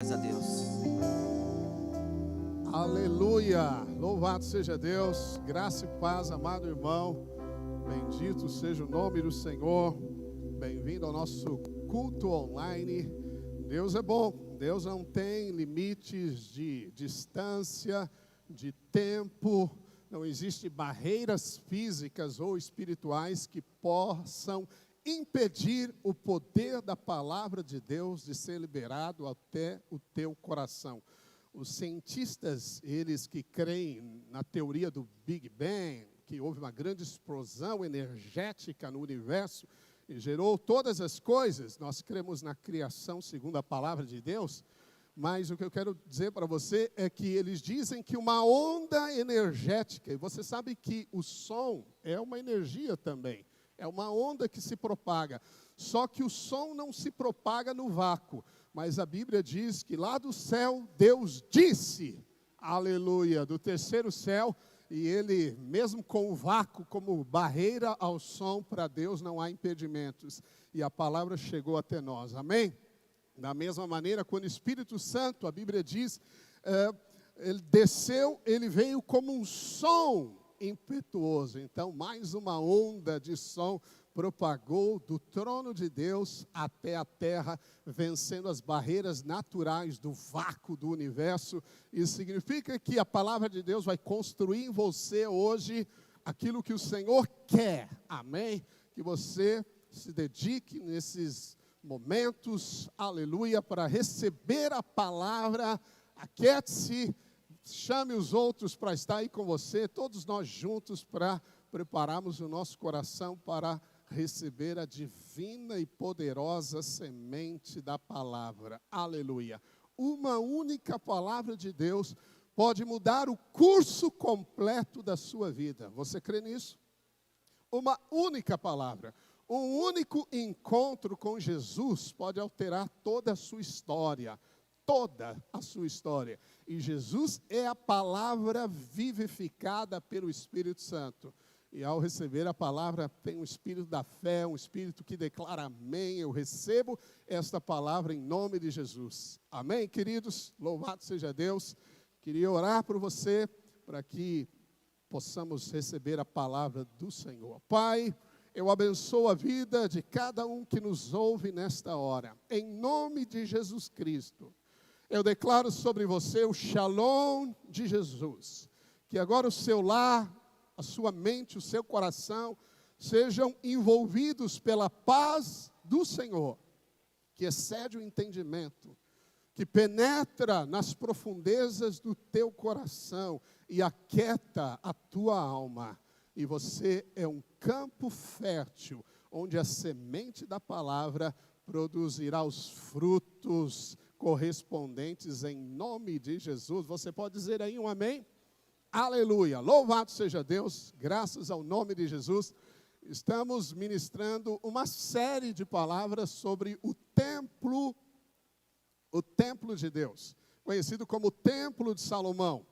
A Deus. Aleluia! Louvado seja Deus, graça e paz, amado irmão. Bendito seja o nome do Senhor. Bem-vindo ao nosso culto online. Deus é bom, Deus não tem limites de distância, de tempo. Não existem barreiras físicas ou espirituais que possam impedir o poder da palavra de Deus de ser liberado até o teu coração. Os cientistas, eles que creem na teoria do Big Bang, que houve uma grande explosão energética no universo e gerou todas as coisas, nós cremos na criação segundo a palavra de Deus, mas o que eu quero dizer para você é que eles dizem que uma onda energética, e você sabe que o som é uma energia também, é uma onda que se propaga, só que o som não se propaga no vácuo, mas a Bíblia diz que lá do céu, Deus disse, aleluia, do terceiro céu, e ele, mesmo com o vácuo como barreira ao som, para Deus não há impedimentos, e a palavra chegou até nós, amém? Da mesma maneira, quando o Espírito Santo, a Bíblia diz, ele desceu, ele veio como um som impetuoso. Então, mais uma onda de som propagou do trono de Deus até a terra, vencendo as barreiras naturais do vácuo do universo. Isso significa que a palavra de Deus vai construir em você hoje aquilo que o Senhor quer. Amém? Que você se dedique nesses momentos, aleluia, para receber a palavra. Aquiete-se, chame os outros para estar aí com você, todos nós juntos para prepararmos o nosso coração para receber a divina e poderosa semente da palavra. Aleluia. Uma única palavra de Deus pode mudar o curso completo da sua vida. Você crê nisso? Uma única palavra. Um único encontro com Jesus pode alterar toda a sua história. Toda a sua história. E Jesus é a palavra vivificada pelo Espírito Santo. E ao receber a palavra, tem um espírito da fé, um espírito que declara amém. Eu recebo esta palavra em nome de Jesus. Amém, queridos? Louvado seja Deus. Queria orar por você, para que possamos receber a palavra do Senhor. Pai, eu abençoo a vida de cada um que nos ouve nesta hora. Em nome de Jesus Cristo. Eu declaro sobre você o shalom de Jesus. Que agora o seu lar, a sua mente, o seu coração, sejam envolvidos pela paz do Senhor, que excede o entendimento, que penetra nas profundezas do teu coração e aquieta a tua alma. E você é um campo fértil, onde a semente da palavra produzirá os frutos correspondentes em nome de Jesus. Você pode dizer aí um amém? Aleluia, louvado seja Deus, graças ao nome de Jesus. Estamos ministrando uma série de palavras sobre o templo de Deus, conhecido como Templo de Salomão,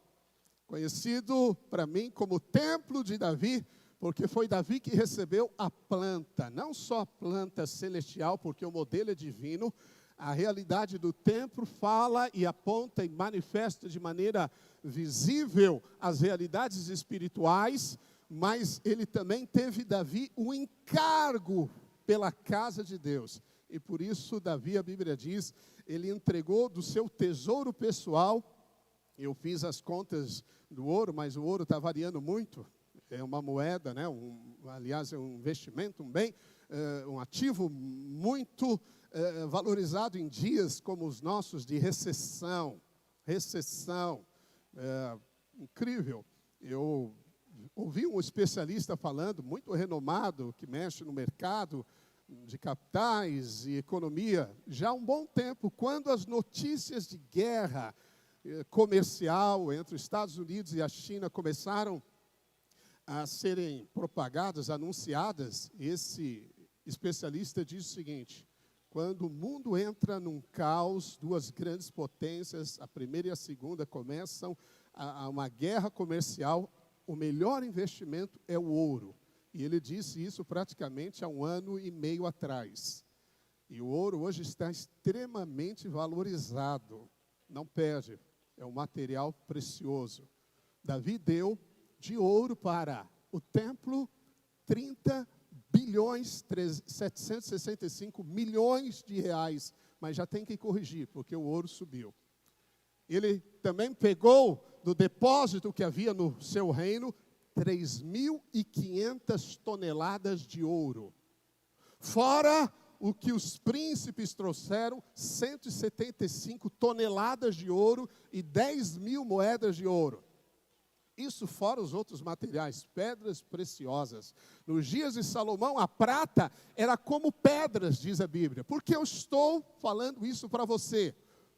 conhecido para mim como Templo de Davi, porque foi Davi que recebeu a planta, não só a planta celestial, porque o modelo é divino. A realidade do templo fala e aponta e manifesta de maneira visível as realidades espirituais, mas ele também teve, Davi, um encargo pela casa de Deus. E por isso, Davi, a Bíblia diz, ele entregou do seu tesouro pessoal. Eu fiz as contas do ouro, mas o ouro está variando muito. É uma moeda, né? Aliás, é um investimento, um bem, um ativo muito valorizado em dias como os nossos de recessão, incrível. Eu ouvi um especialista falando, muito renomado, que mexe no mercado de capitais e economia, já há um bom tempo, quando as notícias de guerra comercial entre os Estados Unidos e a China começaram a serem propagadas, anunciadas, esse especialista diz o seguinte: quando o mundo entra num caos, duas grandes potências, a primeira e a segunda, começam a uma guerra comercial, o melhor investimento é o ouro. E ele disse isso praticamente há 1 ano e meio atrás. E o ouro hoje está extremamente valorizado. não perde, é um material precioso. Davi deu de ouro para o templo 30 bilhões, 765 milhões de reais, mas já tem que corrigir, porque o ouro subiu. Ele também pegou do depósito que havia no seu reino 3.500 toneladas de ouro. Fora o que os príncipes trouxeram, 175 toneladas de ouro e 10.000 moedas de ouro. Isso fora os outros materiais, pedras preciosas. Nos dias de Salomão, a prata era como pedras, diz a Bíblia. Por que eu estou falando isso para você?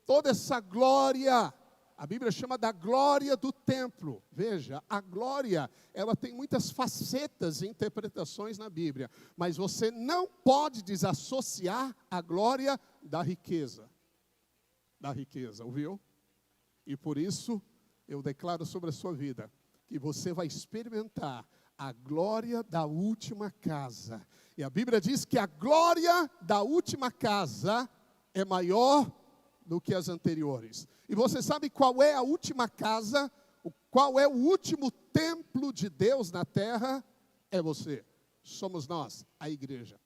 Toda essa glória, a Bíblia chama da glória do templo. Veja, a glória, ela tem muitas facetas e interpretações na Bíblia. Mas você não pode desassociar a glória da riqueza. Da riqueza, ouviu? E por isso, eu declaro sobre a sua vida, que você vai experimentar a glória da última casa. E a Bíblia diz que a glória da última casa é maior do que as anteriores. E você sabe qual é a última casa? Qual é o último templo de Deus na terra? É você. Somos nós, a igreja.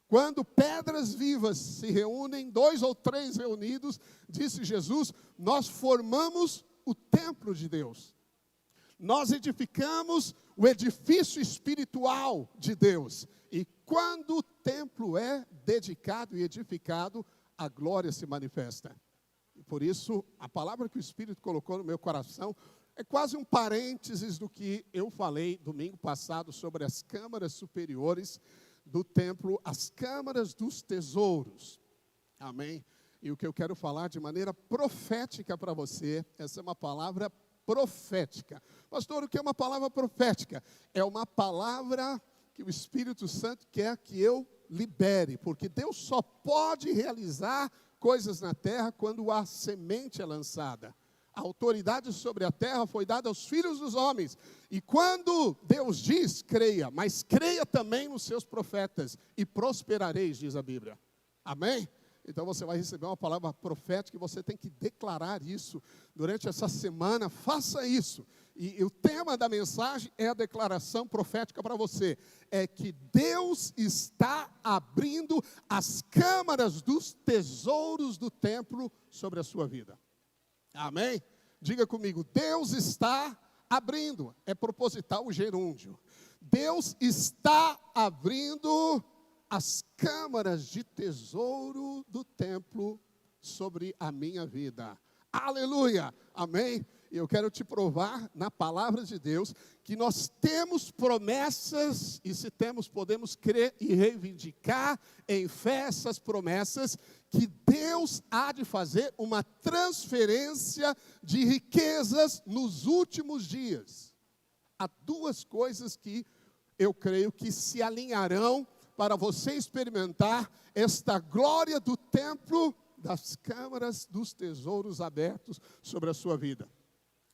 Quando pedras vivas se reúnem, 2 ou 3 reunidos, disse Jesus, nós formamos o templo de Deus. Nós edificamos o edifício espiritual de Deus. E quando o templo é dedicado e edificado, a glória se manifesta. E por isso, a palavra que o Espírito colocou no meu coração é quase um parênteses do que eu falei domingo passado sobre as câmaras superiores do templo, as câmaras dos tesouros. Amém? E o que eu quero falar de maneira profética para você, essa é uma palavra profética. Pastor, o que é uma palavra profética? É uma palavra que o Espírito Santo quer que eu libere, porque Deus só pode realizar coisas na terra quando a semente é lançada. A autoridade sobre a terra foi dada aos filhos dos homens. E quando Deus diz, creia, mas creia também nos seus profetas, e prosperareis, diz a Bíblia. Amém? Então você vai receber uma palavra profética e você tem que declarar isso durante essa semana. Faça isso. E o tema da mensagem é a declaração profética para você. É que Deus está abrindo as câmaras dos tesouros do templo sobre a sua vida. Amém? Diga comigo, Deus está abrindo. É proposital o gerúndio. Deus está abrindo as câmaras de tesouro do templo sobre a minha vida. Aleluia! Amém? E eu quero te provar na palavra de Deus que nós temos promessas, e se temos, podemos crer e reivindicar em fé essas promessas, que Deus há de fazer uma transferência de riquezas nos últimos dias. Há 2 coisas que eu creio que se alinharão para você experimentar esta glória do templo, das câmaras dos tesouros abertos sobre a sua vida.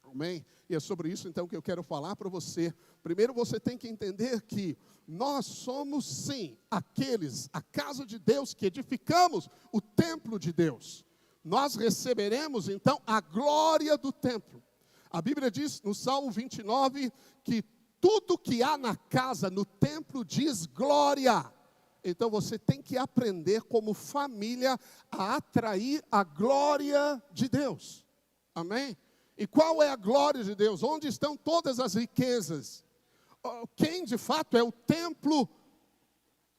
Amém? E é sobre isso então que eu quero falar para você. Primeiro você tem que entender que nós somos sim aqueles, a casa de Deus, que edificamos o templo de Deus. Nós receberemos então a glória do templo. A Bíblia diz no Salmo 29 que tudo que há na casa, no templo, diz glória. Então você tem que aprender como família a atrair a glória de Deus. Amém? E qual é a glória de Deus? Onde estão todas as riquezas? Quem de fato é o templo?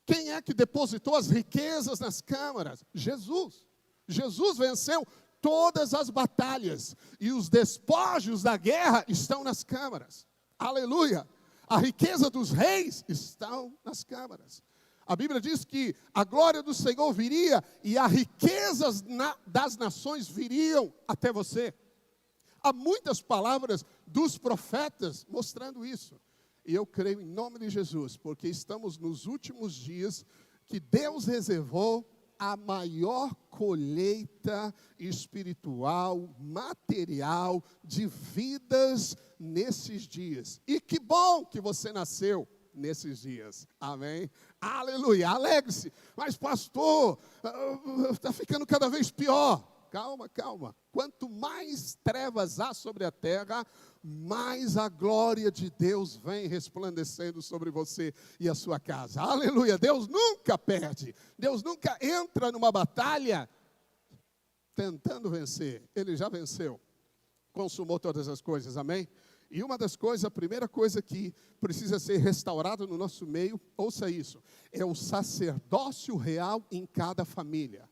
Quem é que depositou as riquezas nas câmaras? Jesus. Jesus venceu todas as batalhas. E os despojos da guerra estão nas câmaras. Aleluia! A riqueza dos reis estão nas câmaras. A Bíblia diz que a glória do Senhor viria e as riquezas das nações viriam até você. Há muitas palavras dos profetas mostrando isso. E eu creio em nome de Jesus, porque estamos nos últimos dias que Deus reservou a maior colheita espiritual, material, de vidas nesses dias. E que bom que você nasceu nesses dias. Amém? Aleluia, alegre-se. Mas pastor, está ficando cada vez pior. calma, calma. Quanto mais trevas há sobre a terra, mais a glória de Deus vem resplandecendo sobre você e a sua casa. Aleluia, Deus nunca perde. Deus nunca entra numa batalha tentando vencer. Ele já venceu. Consumou todas as coisas, amém? E uma das coisas, a primeira coisa que precisa ser restaurada no nosso meio, ouça isso, é o sacerdócio real em cada família.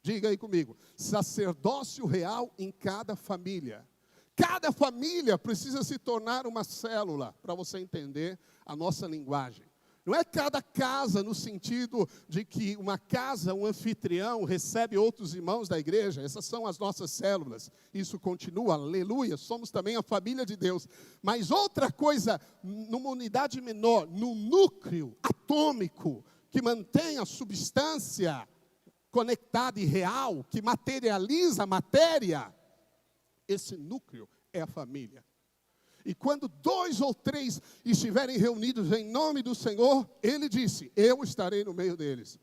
Diga aí comigo, sacerdócio real em cada família. Cada família precisa se tornar uma célula, para você entender a nossa linguagem. Não é cada casa no sentido de que uma casa, um anfitrião, recebe outros irmãos da igreja. Essas são as nossas células. Isso continua, aleluia, somos também a família de Deus. Mas outra coisa, numa unidade menor, no núcleo atômico, que mantém a substância conectada e real, que materializa a matéria, esse núcleo é a família. E quando 2 ou 3 estiverem reunidos em nome do Senhor, Ele disse, eu estarei no meio deles.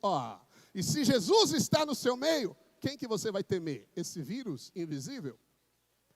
E se Jesus está no seu meio, quem que você vai temer? Esse vírus invisível?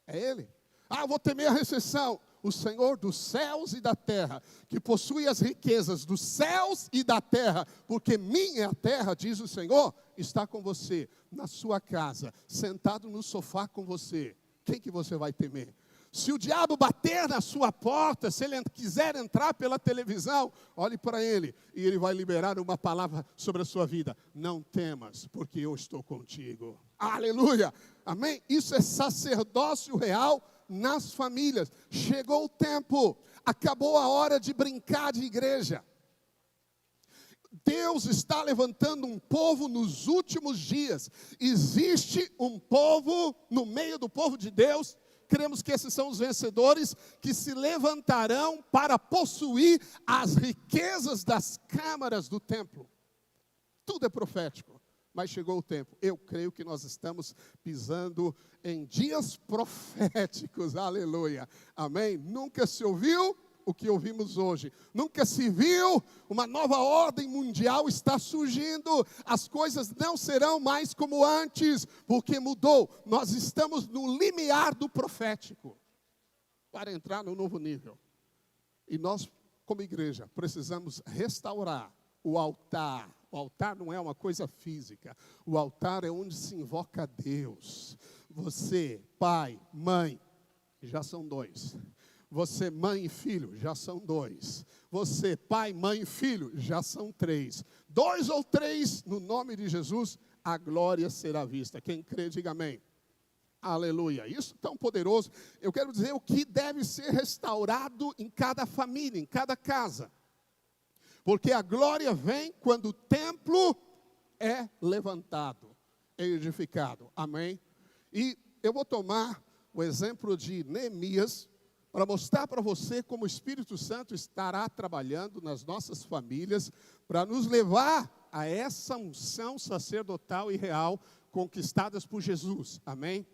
É Ele. Eu vou temer a recessão. O Senhor dos céus e da terra, que possui as riquezas dos céus e da terra, porque minha é a terra, diz o Senhor, está com você, na sua casa, sentado no sofá com você. Quem que você vai temer? Se o diabo bater na sua porta, se ele quiser entrar pela televisão, olhe para ele e ele vai liberar uma palavra sobre a sua vida. Não temas, porque eu estou contigo. Aleluia! Amém? Isso é sacerdócio real nas famílias. Chegou o tempo, acabou a hora de brincar de igreja. Deus está levantando um povo nos últimos dias. Existe um povo no meio do povo de Deus. Cremos que esses são os vencedores que se levantarão para possuir as riquezas das câmaras do templo. Tudo é profético, mas chegou o tempo. Eu creio que nós estamos pisando em dias proféticos, aleluia, amém? Nunca se ouviu o que ouvimos hoje. Nunca se viu, uma nova ordem mundial está surgindo. As coisas não serão mais como antes, porque mudou. Nós estamos no limiar do profético, para entrar no novo nível. E nós, como igreja, precisamos restaurar o altar. O altar não é uma coisa física. O altar é onde se invoca a Deus. Você, pai, mãe, já são 2. Você, mãe e filho, já são 2. Você, pai, mãe e filho, já são 3. 2 ou 3, no nome de Jesus, a glória será vista. Quem crê, diga amém. Aleluia. Isso tão poderoso. Eu quero dizer o que deve ser restaurado em cada família, em cada casa. Porque a glória vem quando o templo é levantado, é edificado. Amém? E eu vou tomar o exemplo de Neemias, para mostrar para você como o Espírito Santo estará trabalhando nas nossas famílias, para nos levar a essa unção sacerdotal e real conquistadas por Jesus. Amém?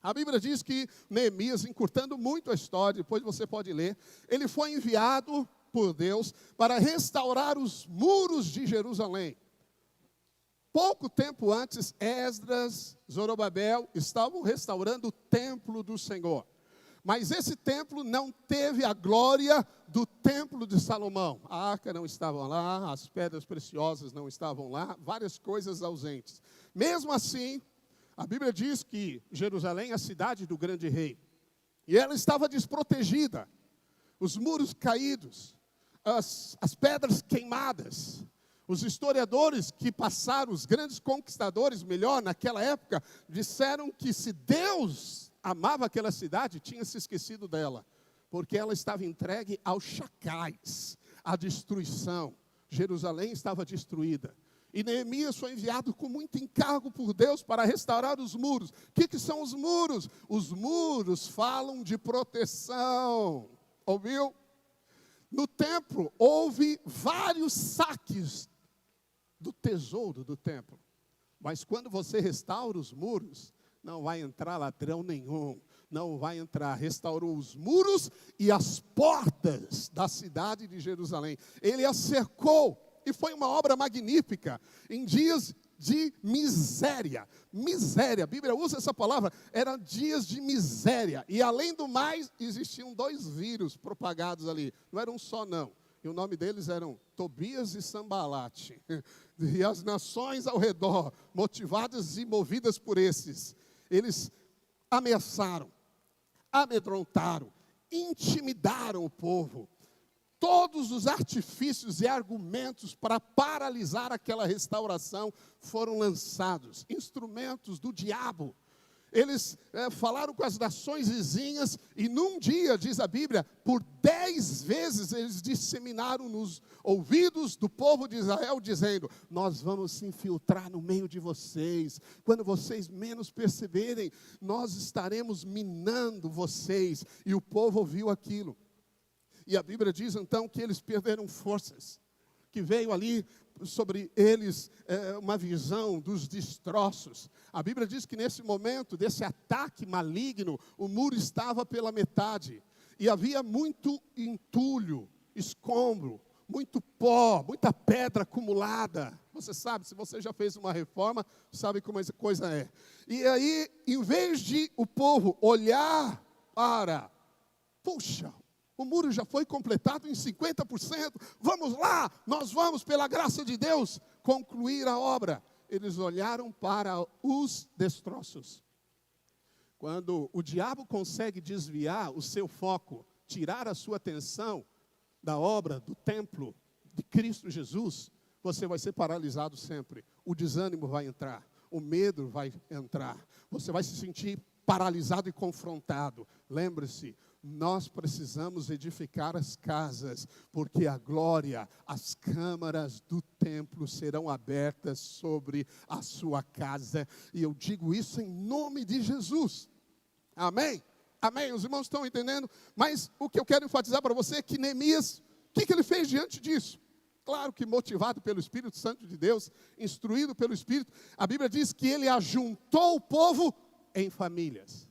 A Bíblia diz que Neemias, encurtando muito a história, depois você pode ler, ele foi enviado por Deus para restaurar os muros de Jerusalém. Pouco tempo antes, Esdras, Zorobabel estavam restaurando o templo do Senhor. Mas esse templo não teve a glória do templo de Salomão. A arca não estava lá, as pedras preciosas não estavam lá, várias coisas ausentes. Mesmo assim, a Bíblia diz que Jerusalém é a cidade do grande rei. E ela estava desprotegida. Os muros caídos, as pedras queimadas. Os historiadores que passaram, os grandes conquistadores, melhor, naquela época, disseram que se Deus amava aquela cidade, tinha se esquecido dela, porque ela estava entregue aos chacais, à destruição. Jerusalém estava destruída. E Neemias foi enviado com muito encargo por Deus para restaurar os muros. O que são os muros? Os muros falam de proteção. Ouviu? No templo, houve vários saques do tesouro do templo. Mas quando você restaura os muros, não vai entrar ladrão nenhum, não vai entrar. Restaurou os muros e as portas da cidade de Jerusalém. Ele a cercou e foi uma obra magnífica. Em dias de miséria. Miséria, a Bíblia usa essa palavra, eram dias de miséria. E além do mais, existiam 2 vírus propagados ali. Não era um só, não. E o nome deles eram Tobias e Sambalate. E as nações ao redor, motivadas e movidas por esses, eles ameaçaram, amedrontaram, intimidaram o povo. Todos os artifícios e argumentos para paralisar aquela restauração foram lançados. Instrumentos do diabo. Eles falaram com as nações vizinhas e num dia, diz a Bíblia, por 10 vezes eles disseminaram nos ouvidos do povo de Israel, dizendo: nós vamos se infiltrar no meio de vocês. Quando vocês menos perceberem, nós estaremos minando vocês. E o povo ouviu aquilo. E a Bíblia diz então que eles perderam forças, que veio ali sobre eles uma visão dos destroços. A Bíblia diz que nesse momento desse ataque maligno, o muro estava pela metade. E havia muito entulho, escombro, muito pó, muita pedra acumulada. Você sabe, se você já fez uma reforma, sabe como essa coisa é. E aí, em vez de o povo olhar para, puxa, o muro já foi completado em 50%. Vamos lá, nós vamos, pela graça de Deus, concluir a obra. Eles olharam para os destroços. Quando o diabo consegue desviar o seu foco, tirar a sua atenção da obra, do templo de Cristo Jesus, você vai ser paralisado sempre. O desânimo vai entrar, o medo vai entrar. Você vai se sentir paralisado e confrontado. Lembre-se, nós precisamos edificar as casas, porque a glória, as câmaras do templo serão abertas sobre a sua casa. E eu digo isso em nome de Jesus. Amém? Amém? Os irmãos estão entendendo? Mas o que eu quero enfatizar para você é que Neemias, o que ele fez diante disso? Claro que motivado pelo Espírito Santo de Deus, instruído pelo Espírito, a Bíblia diz que ele ajuntou o povo em famílias.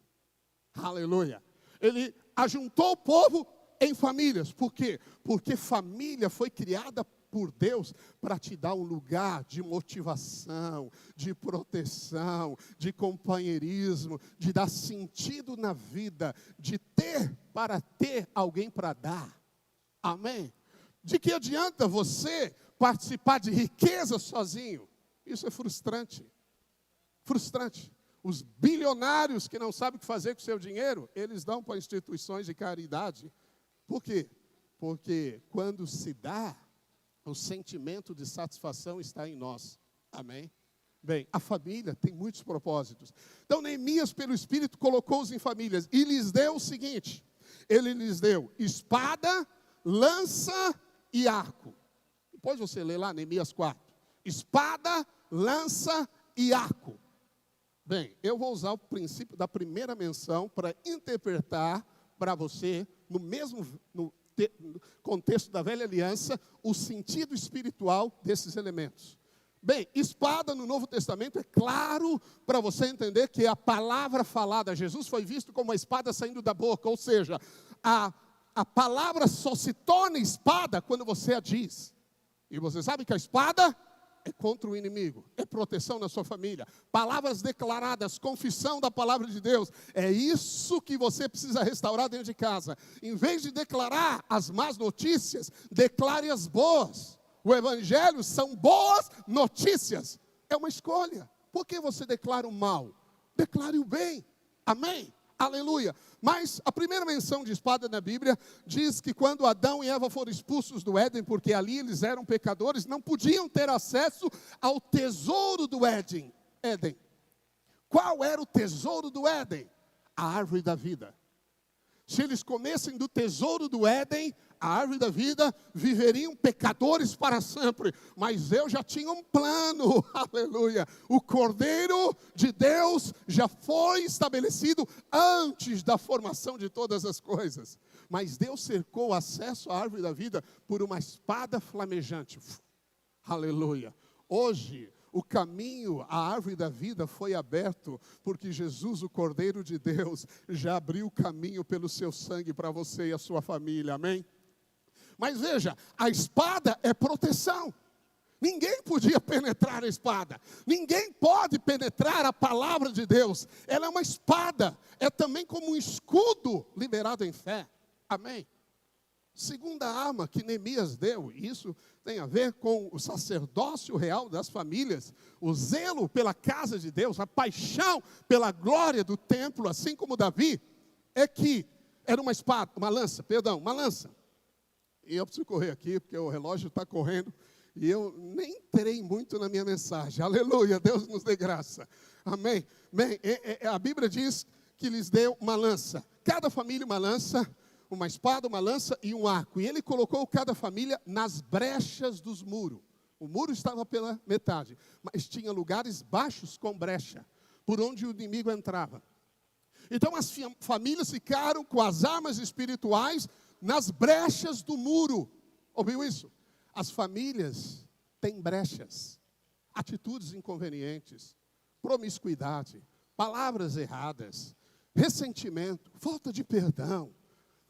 Aleluia. Ele ajuntou o povo em famílias. Por quê? Porque família foi criada por Deus para te dar um lugar de motivação, de proteção, de companheirismo, de dar sentido na vida, de ter para ter alguém para dar. Amém? De que adianta você participar de riqueza sozinho? Isso é frustrante. Frustrante. Os bilionários que não sabem o que fazer com o seu dinheiro, eles dão para instituições de caridade. Por quê? Porque quando se dá, o sentimento de satisfação está em nós. Amém? Bem, a família tem muitos propósitos. Então, Neemias, pelo Espírito, colocou-os em famílias e lhes deu o seguinte: ele lhes deu espada, lança e arco. Depois você lê lá, Neemias 4. Espada, lança e arco. Bem, eu vou usar o princípio da primeira menção para interpretar para você, no contexto da velha aliança, o sentido espiritual desses elementos. Bem, espada no Novo Testamento é claro para você entender que a palavra falada, Jesus foi visto como uma espada saindo da boca, ou seja, a palavra só se torna espada quando você a diz. E você sabe que a espada é contra o inimigo, é proteção na sua família. Palavras declaradas, confissão da palavra de Deus. É isso que você precisa restaurar dentro de casa. Em vez de declarar as más notícias, declare as boas. O evangelho são boas notícias. É uma escolha. Por que você declara o mal? Declare o bem. Amém? Aleluia. Mas a primeira menção de espada na Bíblia diz que quando Adão e Eva foram expulsos do Éden, porque ali eles eram pecadores, não podiam ter acesso ao tesouro do Éden. Qual era o tesouro do Éden? A árvore da vida. Se eles comessem do tesouro do Éden, a árvore da vida, viveriam pecadores para sempre. Mas eu já tinha um plano, aleluia. O Cordeiro de Deus já foi estabelecido antes da formação de todas as coisas. Mas Deus cercou o acesso à árvore da vida por uma espada flamejante. Aleluia. Hoje, o caminho à árvore da vida foi aberto, porque Jesus, o Cordeiro de Deus, já abriu o caminho pelo seu sangue para você e a sua família, amém? Mas veja, a espada é proteção. Ninguém podia penetrar a espada. Ninguém pode penetrar a palavra de Deus. Ela é uma espada. É também como um escudo liberado em fé. Amém? Segunda arma que Neemias deu, e isso tem a ver com o sacerdócio real das famílias, o zelo pela casa de Deus, a paixão pela glória do templo, assim como Davi, é que era uma espada, uma lança. E eu preciso correr aqui, porque o relógio está correndo, e eu nem entrei muito na minha mensagem. Aleluia, Deus nos dê graça. Amém? Bem, a Bíblia diz que lhes deu uma lança. Cada família uma lança, uma espada, uma lança e um arco. E ele colocou cada família nas brechas dos muros. O muro estava pela metade, mas tinha lugares baixos com brecha, por onde o inimigo entrava. Então as famílias ficaram com as armas espirituais nas brechas do muro. Ouviu isso? As famílias têm brechas, atitudes inconvenientes, promiscuidade, palavras erradas, ressentimento, falta de perdão,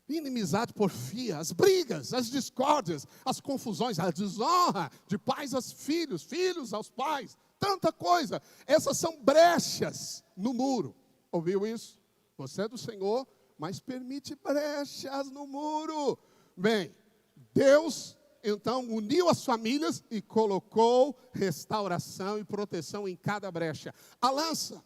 inimizade, porfia, as brigas, as discórdias, as confusões, a desonra de pais aos filhos, filhos aos pais, tanta coisa. Essas são brechas no muro. Ouviu isso? Você é do Senhor, mas permite brechas no muro. Bem, Deus então uniu as famílias e colocou restauração e proteção em cada brecha. A lança,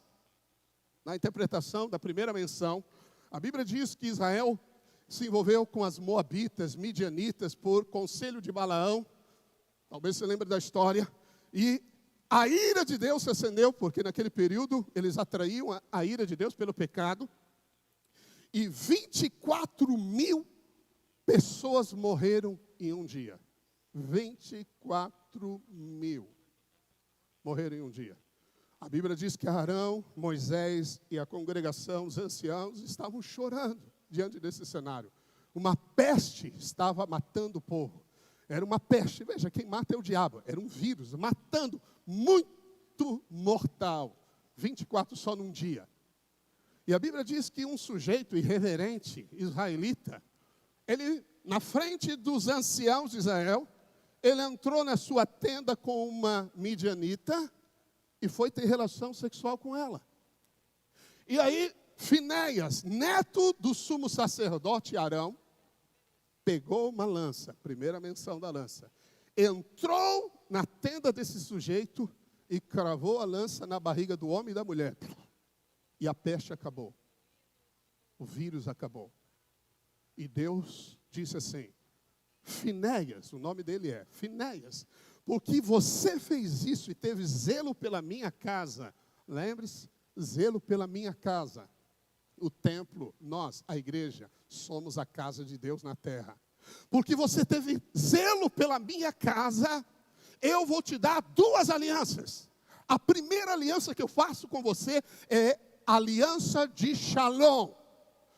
na interpretação da primeira menção, a Bíblia diz que Israel se envolveu com as moabitas, midianitas, por conselho de Balaão. Talvez você lembre da história. E a ira de Deus se acendeu, porque naquele período eles atraíam a ira de Deus pelo pecado. E 24.000 pessoas morreram em um dia. 24.000 morreram em um dia. A Bíblia diz que Arão, Moisés e a congregação, os anciãos, estavam chorando diante desse cenário. Uma peste estava matando o povo. Era uma peste. Veja, quem mata é o diabo. Era um vírus matando, muito mortal. 24 só num dia. E a Bíblia diz que um sujeito irreverente, israelita, ele, na frente dos anciãos de Israel, ele entrou na sua tenda com uma midianita e foi ter relação sexual com ela. E aí, Finéias, neto do sumo sacerdote Arão, pegou uma lança, primeira menção da lança, entrou na tenda desse sujeito e cravou a lança na barriga do homem e da mulher. E a peste acabou. O vírus acabou. E Deus disse assim: Finéias, o nome dele é Finéias, porque você fez isso e teve zelo pela minha casa. Lembre-se, zelo pela minha casa. O templo, nós, a igreja, somos a casa de Deus na terra. Porque você teve zelo pela minha casa, eu vou te dar 2 alianças. A primeira aliança que eu faço com você é a aliança de Shalom.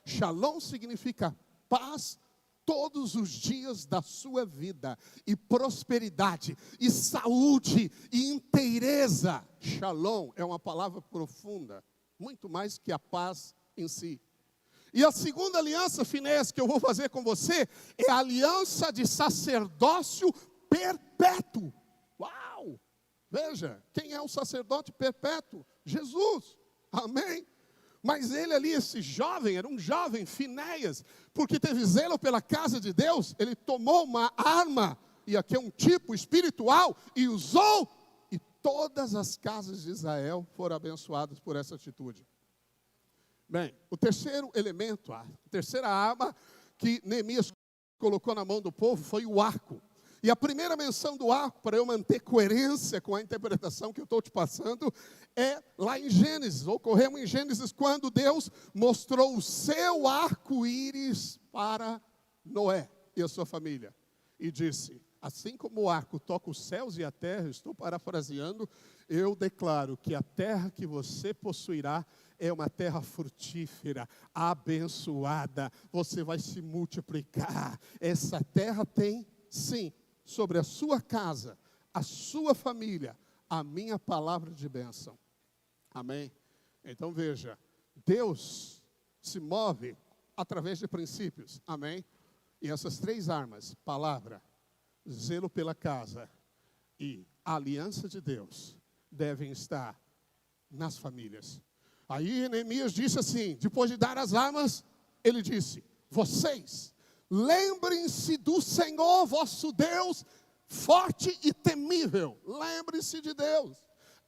Shalom significa paz todos os dias da sua vida, e prosperidade, e saúde, e inteireza. Shalom é uma palavra profunda, muito mais que a paz em si. E a segunda aliança, Finéias, que eu vou fazer com você, é a aliança de sacerdócio perpétuo. Uau! Veja, quem é o sacerdote perpétuo? Jesus. Amém? Mas ele ali, esse jovem, era um jovem, Finéias, porque teve zelo pela casa de Deus, ele tomou uma arma, e aqui é um tipo espiritual, e usou, e todas as casas de Israel foram abençoadas por essa atitude. Bem, o terceiro elemento, a terceira arma que Neemias colocou na mão do povo foi o arco. E a primeira menção do arco, para eu manter coerência com a interpretação que eu estou te passando, é lá em Gênesis. Ocorreu em Gênesis quando Deus mostrou o seu arco-íris para Noé e a sua família. E disse: assim como o arco toca os céus e a terra, estou parafraseando, eu declaro que a terra que você possuirá é uma terra frutífera, abençoada. Você vai se multiplicar. Essa terra tem, sim, sobre a sua casa, a sua família, a minha palavra de bênção. Amém? Então veja, Deus se move através de princípios. Amém? E essas 3 armas, palavra, zelo pela casa e a aliança de Deus deve estar nas famílias. Aí Neemias disse assim, depois de dar as armas, ele disse, vocês, lembrem-se do Senhor vosso Deus, forte e temível. Lembre-se de Deus.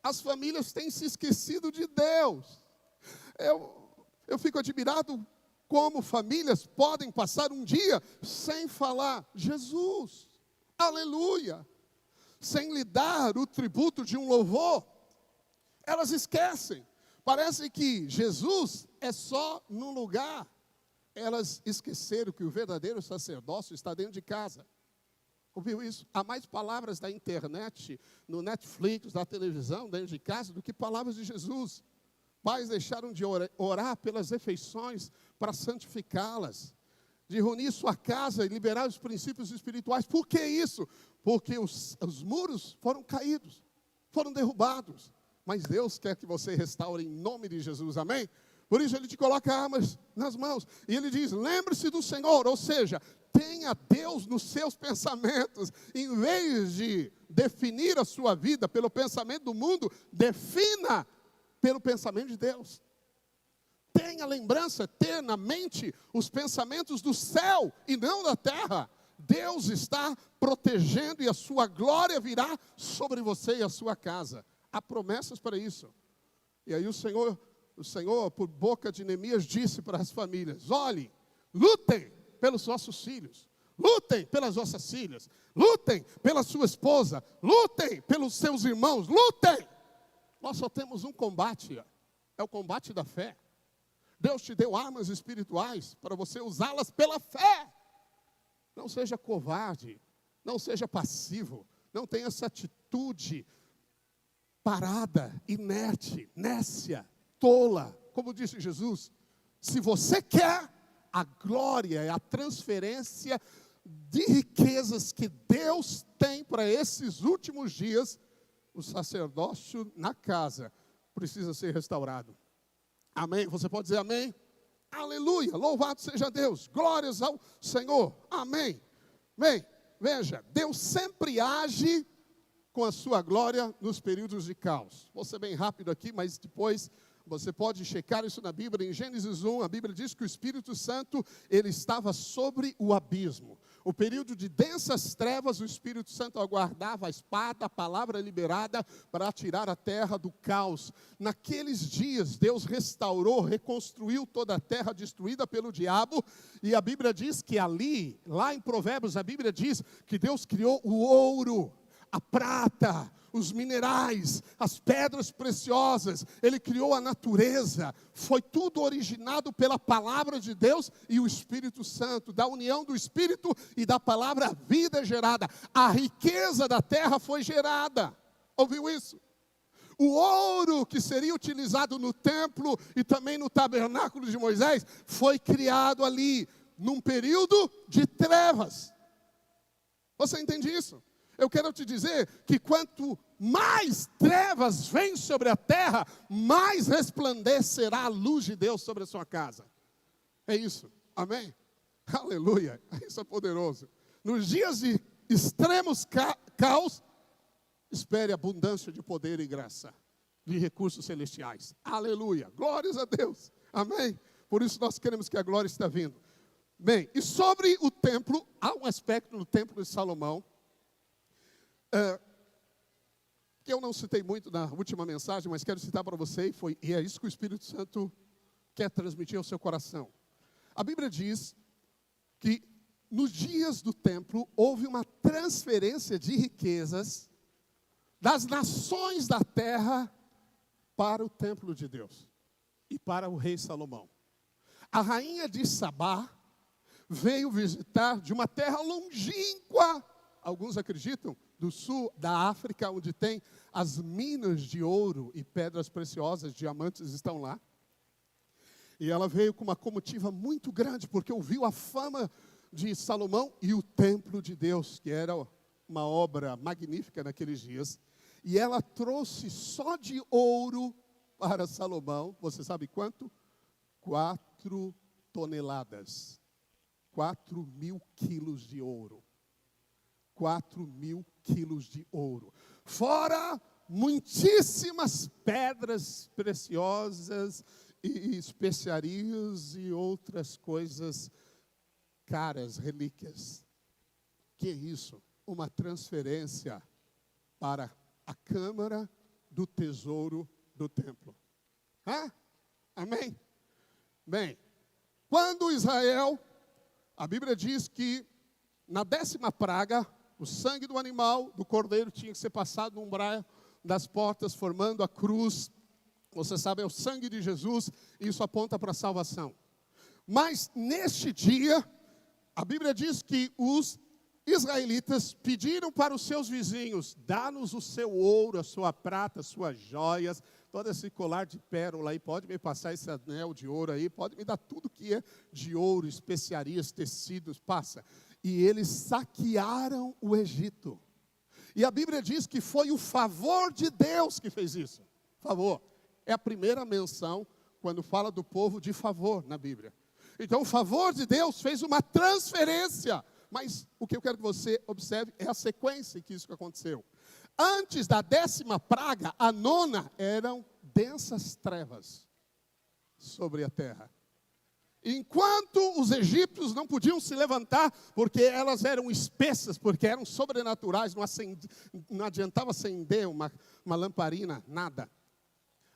As famílias têm se esquecido de Deus. Eu fico admirado como famílias podem passar um dia sem falar Jesus, aleluia, sem lhe dar o tributo de um louvor. Elas esquecem. Parece que Jesus é só num lugar. Elas esqueceram que o verdadeiro sacerdócio está dentro de casa. Ouviu isso? Há mais palavras da internet, no Netflix, na televisão, dentro de casa, do que palavras de Jesus. Pais deixaram de orar pelas refeições para santificá-las, de reunir sua casa e liberar os princípios espirituais. Por que isso? Porque os muros foram caídos, foram derrubados. Mas Deus quer que você restaure em nome de Jesus, amém? Por isso ele te coloca armas nas mãos. E ele diz, lembre-se do Senhor, ou seja, tenha Deus nos seus pensamentos. Em vez de definir a sua vida pelo pensamento do mundo, defina pelo pensamento de Deus. Tenha lembrança, ter na mente os pensamentos do céu e não da terra. Deus está protegendo e a sua glória virá sobre você e a sua casa. Há promessas para isso. E aí o Senhor, por boca de Neemias, disse para as famílias, olhem, lutem pelos vossos filhos, lutem pelas vossas filhas, lutem pela sua esposa, lutem pelos seus irmãos, lutem. Nós só temos um combate, é o combate da fé. Deus te deu armas espirituais para você usá-las pela fé. Não seja covarde, não seja passivo, não tenha essa atitude parada, inerte, nécia, tola. Como disse Jesus, se você quer a glória e a transferência de riquezas que Deus tem para esses últimos dias, o sacerdócio na casa precisa ser restaurado. Amém? Você pode dizer amém? Aleluia, louvado seja Deus, glórias ao Senhor, amém. Bem, veja, Deus sempre age com a sua glória nos períodos de caos. Vou ser bem rápido aqui, mas depois você pode checar isso na Bíblia. Em Gênesis 1, a Bíblia diz que o Espírito Santo, ele estava sobre o abismo. O período de densas trevas, o Espírito Santo aguardava a espada, a palavra liberada para tirar a terra do caos. Naqueles dias, Deus restaurou, reconstruiu toda a terra destruída pelo diabo. E a Bíblia diz que ali, lá em Provérbios, a Bíblia diz que Deus criou o ouro, a prata, os minerais, as pedras preciosas. Ele criou a natureza. Foi tudo originado pela palavra de Deus e o Espírito Santo. Da união do Espírito e da palavra, a vida é gerada. A riqueza da terra foi gerada. Ouviu isso? O ouro que seria utilizado no templo e também no tabernáculo de Moisés foi criado ali, num período de trevas. Você entende isso? Eu quero te dizer que quanto mais trevas vêm sobre a terra, mais resplandecerá a luz de Deus sobre a sua casa. É isso, amém? Aleluia, isso é poderoso. Nos dias de extremos caos, espere abundância de poder e graça, de recursos celestiais. Aleluia, glórias a Deus, amém? Por isso nós queremos que a glória está vindo. Bem, e sobre o templo, há um aspecto no templo de Salomão, que eu não citei muito na última mensagem, mas quero citar para você, e é isso que o Espírito Santo quer transmitir ao seu coração. A Bíblia diz que nos dias do templo houve uma transferência de riquezas das nações da terra para o templo de Deus e para o rei Salomão. A rainha de Sabá veio visitar de uma terra longínqua, alguns acreditam, do sul da África, onde tem as minas de ouro e pedras preciosas, diamantes estão lá. E ela veio com uma comitiva muito grande, porque ouviu a fama de Salomão e o templo de Deus, que era uma obra magnífica naqueles dias. E ela trouxe só de ouro para Salomão, você sabe quanto? 4 toneladas. 4.000 quilos de ouro. 4.000 quilos de ouro. Fora muitíssimas pedras preciosas e especiarias e outras coisas caras, relíquias. Que é isso? Uma transferência para a câmara do tesouro do templo. Amém? Bem, quando Israel, a Bíblia diz que na 10ª praga, o sangue do animal, do cordeiro, tinha que ser passado no umbral das portas, formando a cruz. Você sabe, é o sangue de Jesus, e isso aponta para a salvação. Mas neste dia, a Bíblia diz que os israelitas pediram para os seus vizinhos: dá-nos o seu ouro, a sua prata, as suas joias, todo esse colar de pérola aí, pode me passar esse anel de ouro aí, pode me dar tudo que é de ouro, especiarias, tecidos, passa. E eles saquearam o Egito. E a Bíblia diz que foi o favor de Deus que fez isso. Favor. É a primeira menção quando fala do povo de favor na Bíblia. Então o favor de Deus fez uma transferência. Mas o que eu quero que você observe é a sequência que isso aconteceu. Antes da 10ª praga, a 9ª, eram densas trevas sobre a terra. Enquanto os egípcios não podiam se levantar, porque elas eram espessas, porque eram sobrenaturais, não adiantava acender uma lamparina, nada.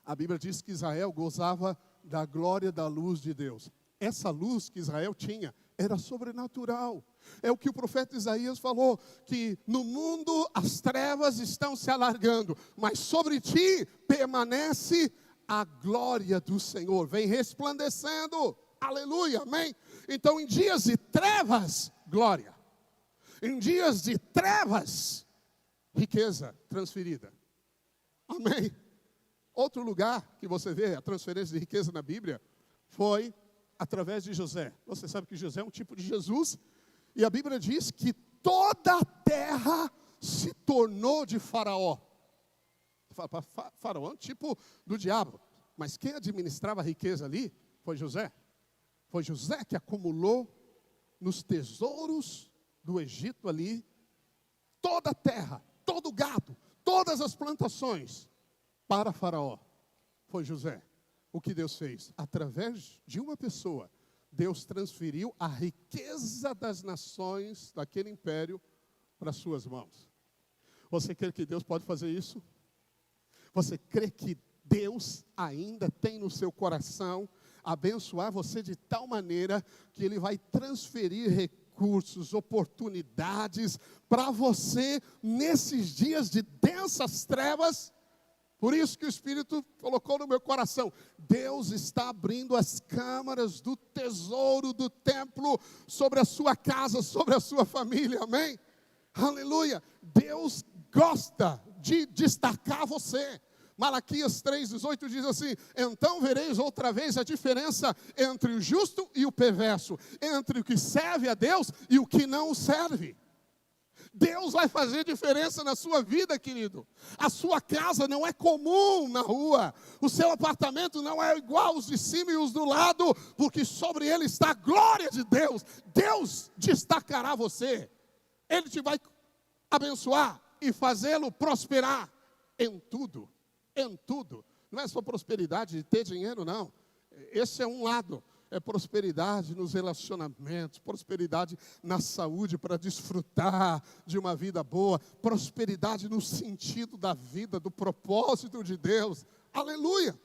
A Bíblia diz que Israel gozava da glória da luz de Deus. Essa luz que Israel tinha era sobrenatural. É o que o profeta Isaías falou, que no mundo as trevas estão se alargando, mas sobre ti permanece a glória do Senhor, vem resplandecendo. Aleluia, amém? Então em dias de trevas, glória. Em dias de trevas, riqueza transferida. Amém? Outro lugar que você vê a transferência de riqueza na Bíblia foi através de José. Você sabe que José é um tipo de Jesus. E a Bíblia diz que toda a terra se tornou de Faraó. Faraó é um tipo do diabo. Mas quem administrava a riqueza ali foi José. Foi José que acumulou nos tesouros do Egito ali toda a terra, todo o gado, todas as plantações para Faraó. Foi José. O que Deus fez? Através de uma pessoa, Deus transferiu a riqueza das nações daquele império para as suas mãos. Você crê que Deus pode fazer isso? Você crê que Deus ainda tem no seu coração abençoar você de tal maneira que Ele vai transferir recursos, oportunidades para você nesses dias de densas trevas? Por isso que o Espírito colocou no meu coração, Deus está abrindo as câmaras do tesouro do templo sobre a sua casa, sobre a sua família, amém? Aleluia! Deus gosta de destacar você. Malaquias 3,18 diz assim: então vereis outra vez a diferença entre o justo e o perverso, entre o que serve a Deus e o que não o serve. Deus vai fazer diferença na sua vida, querido. A sua casa não é comum na rua. O seu apartamento não é igual os de cima e os do lado, porque sobre ele está a glória de Deus. Deus destacará você. Ele te vai abençoar e fazê-lo prosperar em tudo. Em tudo. Não é só prosperidade de ter dinheiro, não. Esse é um lado. É prosperidade nos relacionamentos, prosperidade na saúde para desfrutar de uma vida boa, prosperidade no sentido da vida, do propósito de Deus. Aleluia!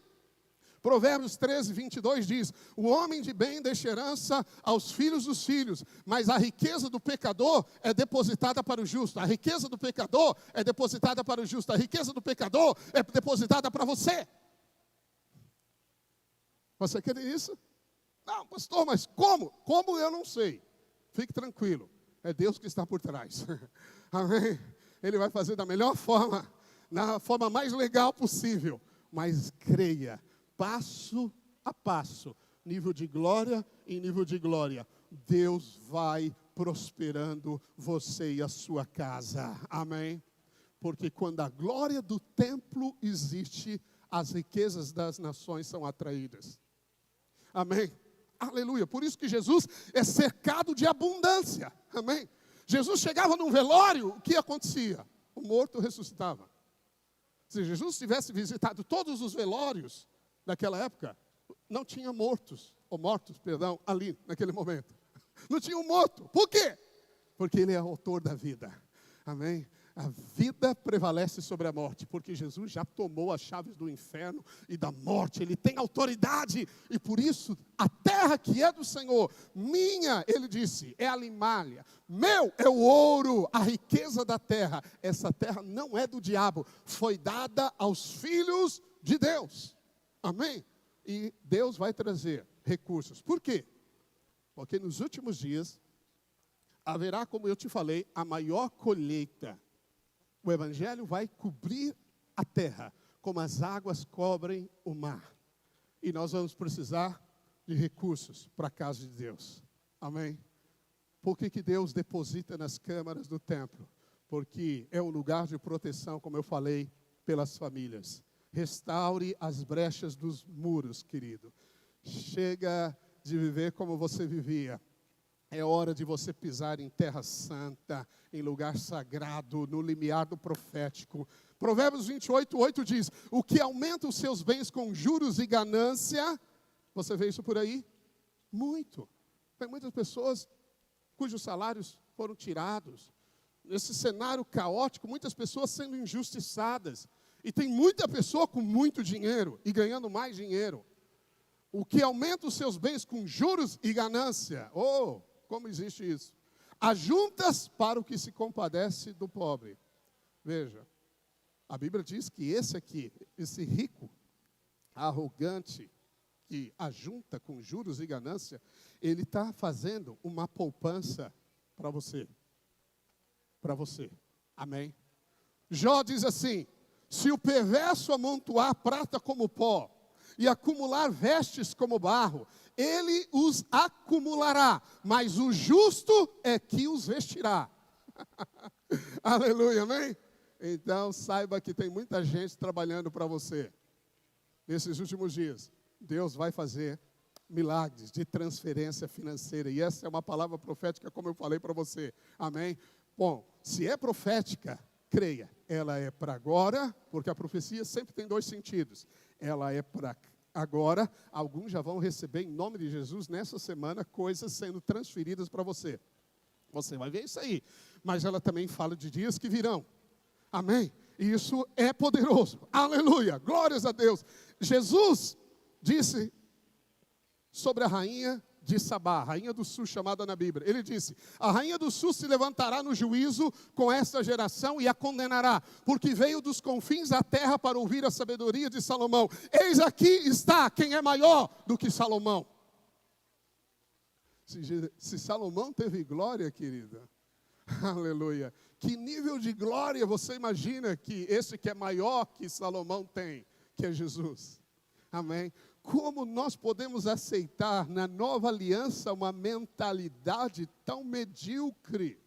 Provérbios 13:22 diz: o homem de bem deixa herança aos filhos dos filhos, mas a riqueza do pecador é depositada para o justo. A riqueza do pecador é depositada para o justo. A riqueza do pecador é depositada para você. Você quer isso? Não, pastor, mas como? Como eu não sei. Fique tranquilo, é Deus que está por trás. Amém? Ele vai fazer da melhor forma, na forma mais legal possível. Mas creia, passo a passo, nível de glória em nível de glória, Deus vai prosperando você e a sua casa. Amém? Porque quando a glória do templo existe, as riquezas das nações são atraídas. Amém? Aleluia, por isso que Jesus é cercado de abundância, amém? Jesus chegava num velório, o que acontecia? o morto ressuscitava. Se Jesus tivesse visitado todos os velórios daquela época, não tinha mortos ali naquele momento. Não tinha um morto. Por quê? Porque Ele é o autor da vida. Amém? A vida prevalece sobre a morte, porque Jesus já tomou as chaves do inferno e da morte. Ele tem autoridade, e por isso a terra que é do Senhor, minha, Ele disse, é a limalha, meu é o ouro, a riqueza da terra. Essa terra não é do diabo, foi dada aos filhos de Deus. Amém? E Deus vai trazer recursos. Por quê? Porque nos últimos dias haverá, como eu te falei, a maior colheita. O Evangelho vai cobrir a terra, como as águas cobrem o mar. E nós vamos precisar de recursos para a casa de Deus. Amém? Por que Deus deposita nas câmaras do templo? Porque é um lugar de proteção, como eu falei, pelas famílias. Restaure as brechas dos muros, querido. Chega de viver como você vivia. É hora de você pisar em terra santa, em lugar sagrado, no limiar do profético. Provérbios 28:8 diz, o que aumenta os seus bens com juros e ganância, você vê isso por aí? Muito. Tem muitas pessoas cujos salários foram tirados. Nesse cenário caótico, muitas pessoas sendo injustiçadas. E tem muita pessoa com muito dinheiro e ganhando mais dinheiro. O que aumenta os seus bens com juros e ganância. Oh, como existe isso? Ajuntas para o que se compadece do pobre. Veja, a Bíblia diz que esse rico, arrogante, que ajunta com juros e ganância, ele está fazendo uma poupança para você. Para você. Amém? Jó diz assim, se o perverso amontoar prata como pó, e acumular vestes como barro, ele os acumulará, mas o justo é que os vestirá. Aleluia, amém? Então, saiba que tem muita gente trabalhando para você. Nesses últimos dias, Deus vai fazer milagres de transferência financeira. E essa é uma palavra profética, como eu falei para você. Amém? Bom, se é profética, creia. Ela é para agora, porque a profecia sempre tem dois sentidos. Ela é para agora, alguns já vão receber em nome de Jesus nessa semana coisas sendo transferidas para você. Você vai ver isso aí. Mas ela também fala de dias que virão. Amém? E isso é poderoso. Aleluia. Glórias a Deus. Jesus disse sobre a rainha de Sabá, rainha do sul chamada na Bíblia. Ele disse, a rainha do sul se levantará no juízo com esta geração e a condenará, porque veio dos confins da terra para ouvir a sabedoria de Salomão. Eis aqui está quem é maior do que Salomão. Se Salomão teve glória, querida, aleluia, que nível de glória você imagina que esse que é maior que Salomão tem, que é Jesus? Amém? Como nós podemos aceitar na nova aliança uma mentalidade tão medíocre?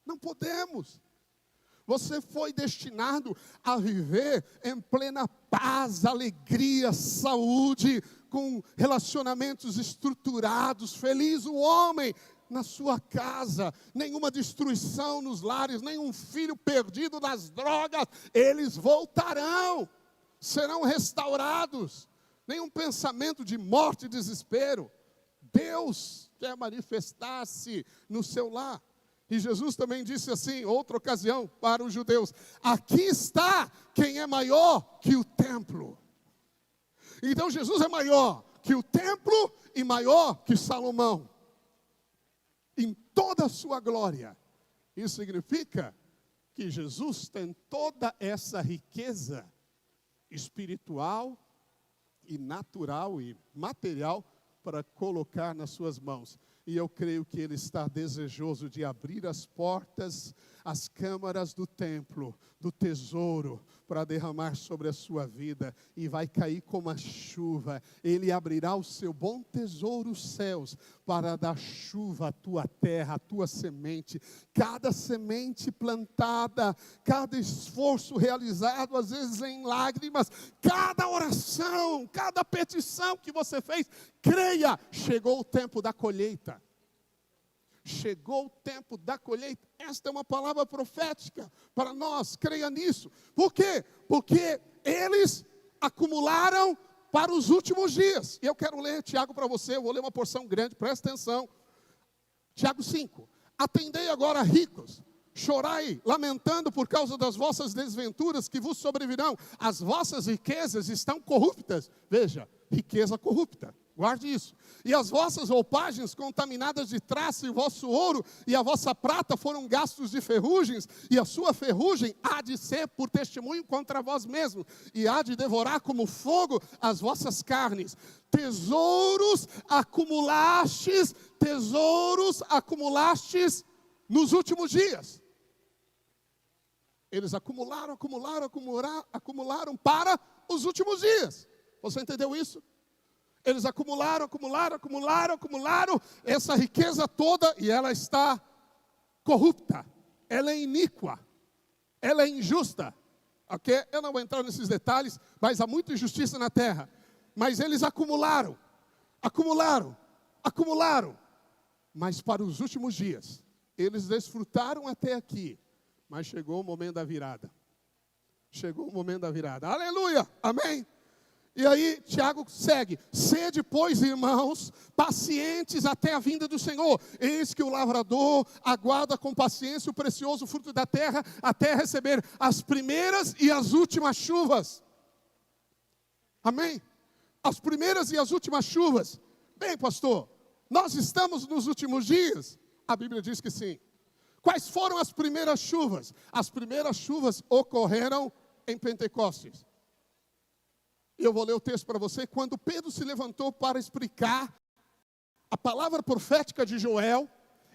Não podemos. Você foi destinado a viver em plena paz, alegria, saúde, com relacionamentos estruturados, feliz o homem na sua casa, nenhuma destruição nos lares, nenhum filho perdido nas drogas, eles voltarão, serão restaurados. Nenhum pensamento de morte e desespero. Deus quer manifestar-se no seu lar. E Jesus também disse assim, outra ocasião, para os judeus, aqui está quem é maior que o templo. Então Jesus é maior que o templo e maior que Salomão. Em toda a sua glória. Isso significa que Jesus tem toda essa riqueza espiritual, e natural e material para colocar nas suas mãos. E eu creio que Ele está desejoso de abrir as portas, as câmaras do templo, do tesouro, para derramar sobre a sua vida, e vai cair como a chuva. Ele abrirá o seu bom tesouro, os céus, para dar chuva à tua terra, à tua semente. Cada semente plantada, cada esforço realizado, às vezes em lágrimas, cada oração, cada petição que você fez, creia, chegou o tempo da colheita. chegou o tempo da colheita. Esta é uma palavra profética para nós, creia nisso. Por quê? Porque eles acumularam para os últimos dias. E eu quero ler Tiago para você, eu vou ler uma porção grande, presta atenção. Tiago 5. Atendei agora, ricos, chorai, lamentando por causa das vossas desventuras que vos sobrevirão. As vossas riquezas estão corruptas. Veja, riqueza corrupta. Guarde isso. E as vossas roupagens contaminadas de traça, e o vosso ouro e a vossa prata foram gastos de ferrugens, e a sua ferrugem há de ser por testemunho contra vós mesmos, e há de devorar como fogo as vossas carnes. Tesouros acumulastes nos últimos dias. Eles acumularam para os últimos dias. Você entendeu isso? Eles acumularam essa riqueza toda, e ela está corrupta, ela é iníqua, ela é injusta, ok? Eu não vou entrar nesses detalhes, mas há muita injustiça na terra. Mas eles acumularam, mas para os últimos dias, eles desfrutaram até aqui, mas chegou o momento da virada. Aleluia, amém? E aí, Tiago segue: sede, pois, irmãos, pacientes até a vinda do Senhor. Eis que o lavrador aguarda com paciência o precioso fruto da terra, até receber as primeiras e as últimas chuvas. Amém? As primeiras e as últimas chuvas. Bem, pastor, nós estamos nos últimos dias? A Bíblia diz que sim. Quais foram as primeiras chuvas? As primeiras chuvas ocorreram em Pentecostes. E eu vou ler o texto para você. Quando Pedro se levantou para explicar a palavra profética de Joel,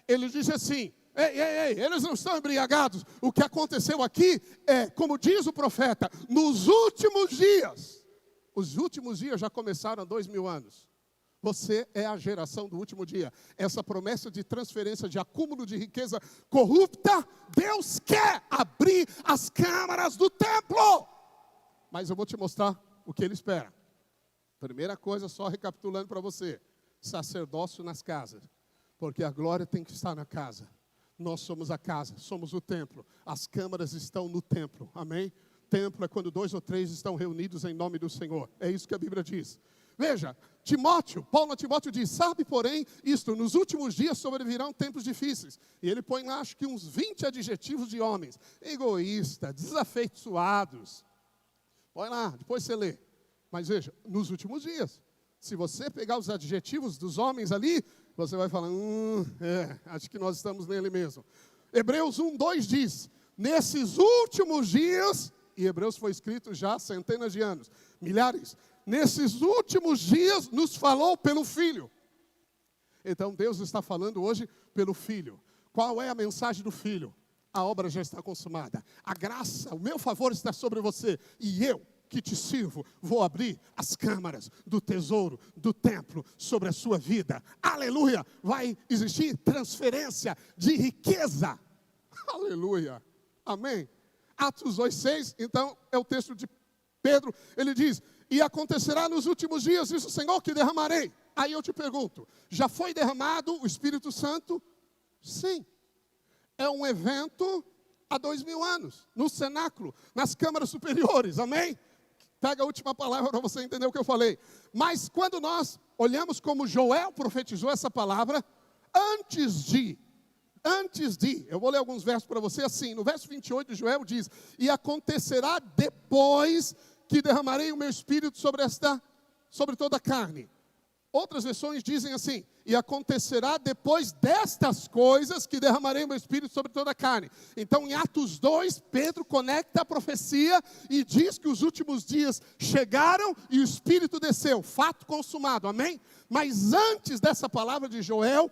ele disse assim: ei, eles não estão embriagados. O que aconteceu aqui é, como diz o profeta, nos últimos dias. Os últimos dias já começaram há 2000 anos. Você é a geração do último dia. Essa promessa de transferência de acúmulo de riqueza corrupta, Deus quer abrir as câmaras do templo. Mas eu vou te mostrar o que ele espera. Primeira coisa, só recapitulando para você: sacerdócio nas casas, porque a glória tem que estar na casa. Nós somos a casa, somos o templo. As câmaras estão no templo, amém? Templo é quando 2 ou 3 estão reunidos em nome do Senhor. É isso que a Bíblia diz. Veja, Paulo a Timóteo diz: sabe, porém, isto, nos últimos dias sobrevirão tempos difíceis. E ele põe lá, acho que uns 20 adjetivos de homens: egoístas, desafeiçoados. Põe lá, depois você lê. Mas veja, nos últimos dias, se você pegar os adjetivos dos homens ali, você vai falar: acho que nós estamos nele mesmo. Hebreus 1:2 diz: nesses últimos dias, e Hebreus foi escrito já há centenas de anos, milhares, nesses últimos dias nos falou pelo Filho. Então Deus está falando hoje pelo Filho. Qual é a mensagem do Filho? A obra já está consumada. A graça, o meu favor está sobre você. E eu, que te sirvo, vou abrir as câmaras do tesouro, do templo, sobre a sua vida. Aleluia! Vai existir transferência de riqueza. Aleluia! Amém? Atos 2:6, então, é o texto de Pedro. Ele diz: e acontecerá nos últimos dias, diz o Senhor, que derramarei. Aí eu te pergunto: já foi derramado o Espírito Santo? Sim. É um evento há 2000 anos, no cenáculo, nas câmaras superiores, amém? Pega a última palavra para você entender o que eu falei. Mas quando nós olhamos como Joel profetizou essa palavra, antes de, eu vou ler alguns versos para você assim, no verso 28 de Joel diz: e acontecerá depois que derramarei o meu espírito sobre toda a carne. Outras versões dizem assim: e acontecerá depois destas coisas que derramarei o meu espírito sobre toda a carne. Então, em Atos 2, Pedro conecta a profecia e diz que os últimos dias chegaram e o espírito desceu, fato consumado, amém? Mas antes dessa palavra de Joel,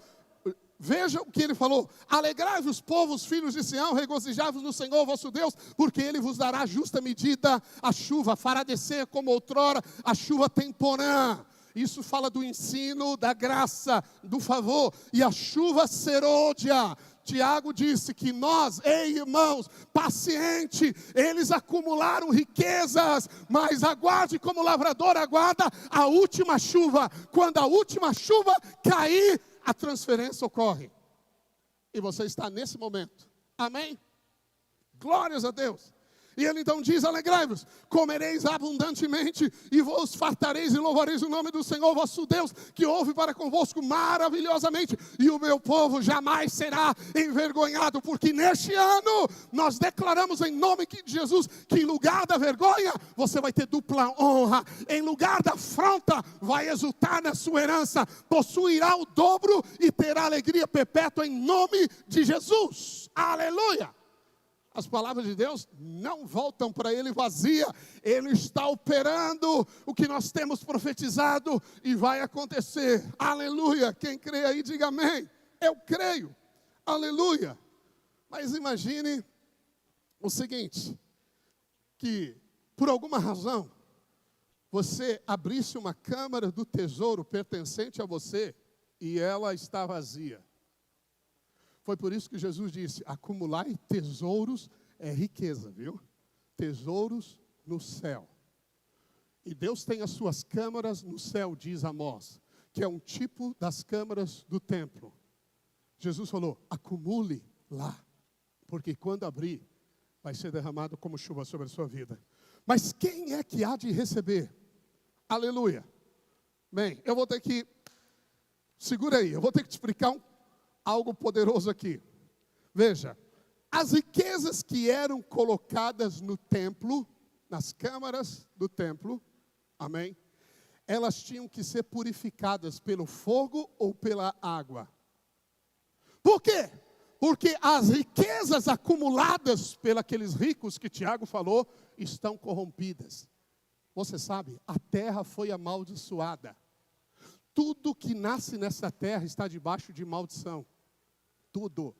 veja o que ele falou: alegrai-vos, povos, filhos de Sião, regozijai-vos no Senhor vosso Deus, porque Ele vos dará justa medida, a chuva fará descer como outrora, a chuva temporã. Isso fala do ensino, da graça, do favor, e a chuva serôdia. Tiago disse que nós, irmãos, paciente, eles acumularam riquezas, mas aguarde como o lavrador aguarda a última chuva. Quando a última chuva cair, a transferência ocorre. E você está nesse momento. Amém? Glórias a Deus. E ele então diz: alegrai-vos, comereis abundantemente, e vos fartareis e louvareis o nome do Senhor vosso Deus, que ouve para convosco maravilhosamente, e o meu povo jamais será envergonhado, porque neste ano nós declaramos em nome de Jesus, que em lugar da vergonha, você vai ter dupla honra, em lugar da afronta, vai exultar na sua herança, possuirá o dobro e terá alegria perpétua em nome de Jesus. Aleluia! As palavras de Deus não voltam para Ele vazia. Ele está operando o que nós temos profetizado e vai acontecer. Aleluia. Quem crê aí, diga amém. Eu creio. Aleluia. Mas imagine o seguinte, que por alguma razão, você abrisse uma câmara do tesouro pertencente a você e ela está vazia. Foi por isso que Jesus disse: acumulai tesouros, é riqueza, viu? Tesouros no céu. E Deus tem as suas câmaras no céu, diz Amós, que é um tipo das câmaras do templo. Jesus falou: acumule lá, porque quando abrir, vai ser derramado como chuva sobre a sua vida. Mas quem é que há de receber? Aleluia. Bem, eu vou ter que, segura aí, eu vou ter que te explicar algo poderoso aqui. Veja, as riquezas que eram colocadas no templo, nas câmaras do templo, amém? Elas tinham que ser purificadas pelo fogo ou pela água. Por quê? Porque as riquezas acumuladas pelos ricos que Tiago falou, estão corrompidas. Você sabe, a terra foi amaldiçoada. Tudo que nasce nessa terra está debaixo de maldição. Tudo.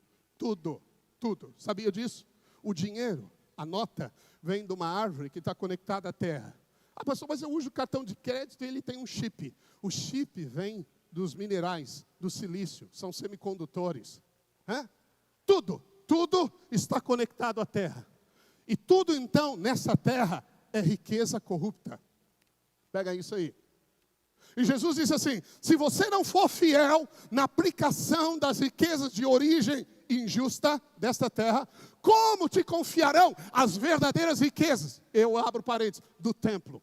Sabia disso? O dinheiro, a nota, vem de uma árvore que está conectada à terra. Ah, pastor, mas eu uso o cartão de crédito e ele tem um chip. O chip vem dos minerais, do silício, são semicondutores. Tudo está conectado à terra. E tudo então, nessa terra, é riqueza corrupta. Pega isso aí. E Jesus disse assim: se você não for fiel na aplicação das riquezas de origem injusta desta terra, como te confiarão as verdadeiras riquezas? Eu abro parênteses, do templo.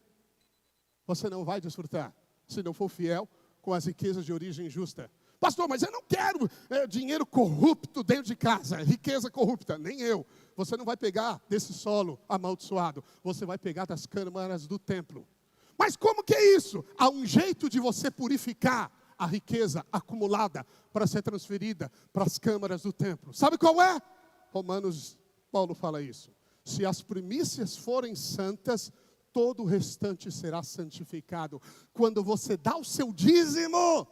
Você não vai desfrutar, se não for fiel com as riquezas de origem injusta. Pastor, mas eu não quero dinheiro corrupto dentro de casa, riqueza corrupta, nem eu. Você não vai pegar desse solo amaldiçoado, você vai pegar das câmaras do templo. Mas como que é isso? Há um jeito de você purificar a riqueza acumulada para ser transferida para as câmaras do templo. Sabe qual é? Paulo fala isso. Se as primícias forem santas, todo o restante será santificado. Quando você dá o seu dízimo,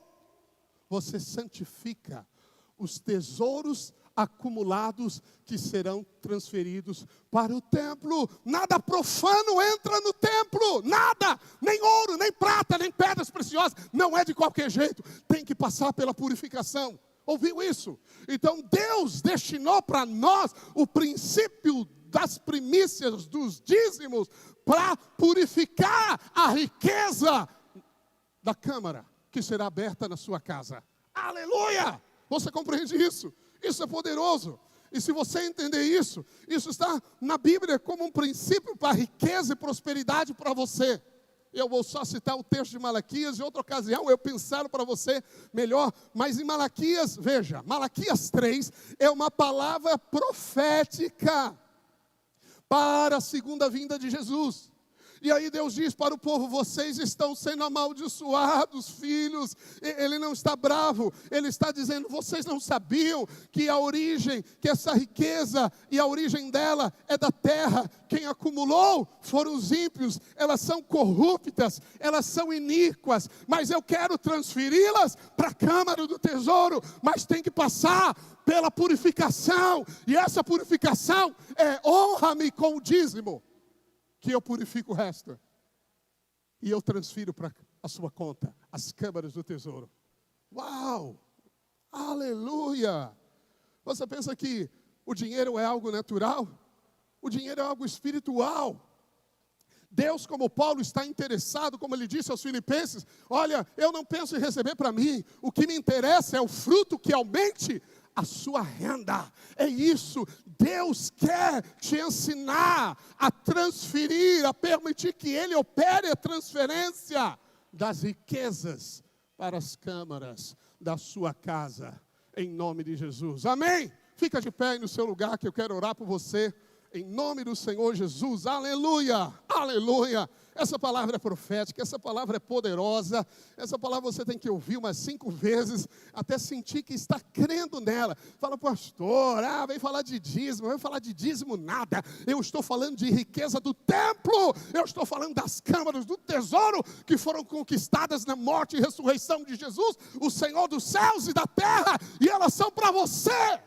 você santifica os tesouros acumulados que serão transferidos para o templo. Nada profano entra no templo, nada, nem ouro, nem prata, nem pedras preciosas, não é de qualquer jeito, tem que passar pela purificação. Ouviu isso? Então Deus destinou para nós o princípio das primícias, dos dízimos, para purificar a riqueza da câmara que será aberta na sua casa. Aleluia! Você compreende isso? Isso é poderoso. E se você entender isso, isso está na Bíblia como um princípio para riqueza e prosperidade para você. Eu vou só citar o texto de Malaquias, em outra ocasião eu pensar para você melhor. Mas em Malaquias, veja, Malaquias 3 é uma palavra profética para a segunda vinda de Jesus. E aí Deus diz para o povo: vocês estão sendo amaldiçoados, filhos. Ele não está bravo, ele está dizendo: vocês não sabiam que a origem, que essa riqueza e a origem dela é da terra. Quem acumulou foram os ímpios, elas são corruptas, elas são iníquas, mas eu quero transferi-las para a câmara do tesouro, mas tem que passar pela purificação, e essa purificação é: honra-me com o dízimo, que eu purifico o resto, e eu transfiro para a sua conta, as câmaras do tesouro. Uau! Aleluia! Você pensa que o dinheiro é algo natural? O dinheiro é algo espiritual. Deus, como Paulo, está interessado, como ele disse aos Filipenses: olha, eu não penso em receber para mim, o que me interessa é o fruto que aumente a sua renda. É isso. Deus quer te ensinar a transferir, a permitir que Ele opere a transferência das riquezas para as câmaras da sua casa, em nome de Jesus. Amém? Fica de pé aí no seu lugar que eu quero orar por você, em nome do Senhor Jesus. Aleluia, aleluia. Essa palavra é profética, essa palavra é poderosa, essa palavra você tem que ouvir umas 5 vezes, até sentir que está crendo nela. Fala, pastor, vem falar de dízimo, vem falar de dízimo nada. Eu estou falando de riqueza do templo, eu estou falando das câmaras do tesouro, que foram conquistadas na morte e ressurreição de Jesus, o Senhor dos céus e da terra, e elas são para você.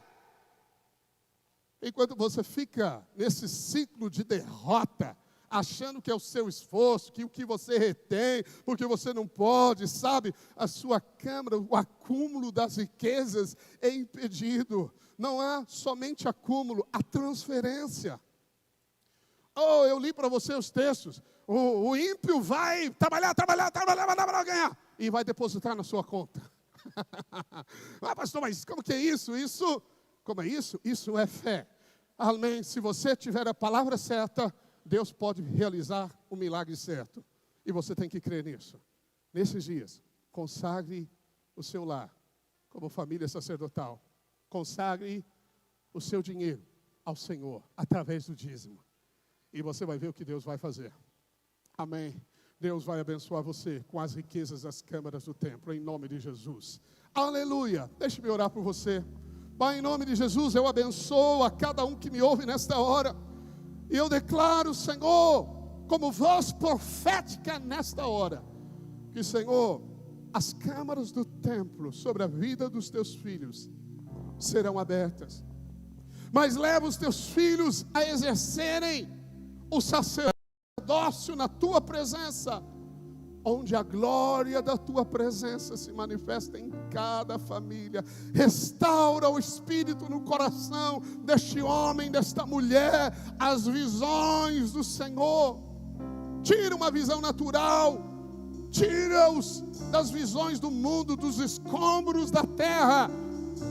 Enquanto você fica nesse ciclo de derrota, achando que é o seu esforço, que o que você retém, porque você não pode, sabe, a sua câmara, o acúmulo das riquezas é impedido. Não há somente acúmulo, há transferência. Eu li para você os textos. O ímpio vai trabalhar, ganhar, e vai depositar na sua conta. Pastor, mas como que é isso? Como é isso? Isso é fé. Amém. Se você tiver a palavra certa, Deus pode realizar o milagre certo. E você tem que crer nisso. Nesses dias, consagre o seu lar como família sacerdotal. Consagre o seu dinheiro ao Senhor através do dízimo. E você vai ver o que Deus vai fazer. Amém. Deus vai abençoar você com as riquezas das câmaras do templo, em nome de Jesus. Aleluia. Deixe-me orar por você. Pai, em nome de Jesus, eu abençoo a cada um que me ouve nesta hora. E eu declaro, Senhor, como voz profética nesta hora, que, Senhor, as câmaras do templo sobre a vida dos teus filhos serão abertas. Mas leva os teus filhos a exercerem o sacerdócio na tua presença, onde a glória da tua presença se manifesta em cada família. Restaura o espírito no coração deste homem, desta mulher, as visões do Senhor. Tira uma visão natural, tira-os das visões do mundo, dos escombros da terra.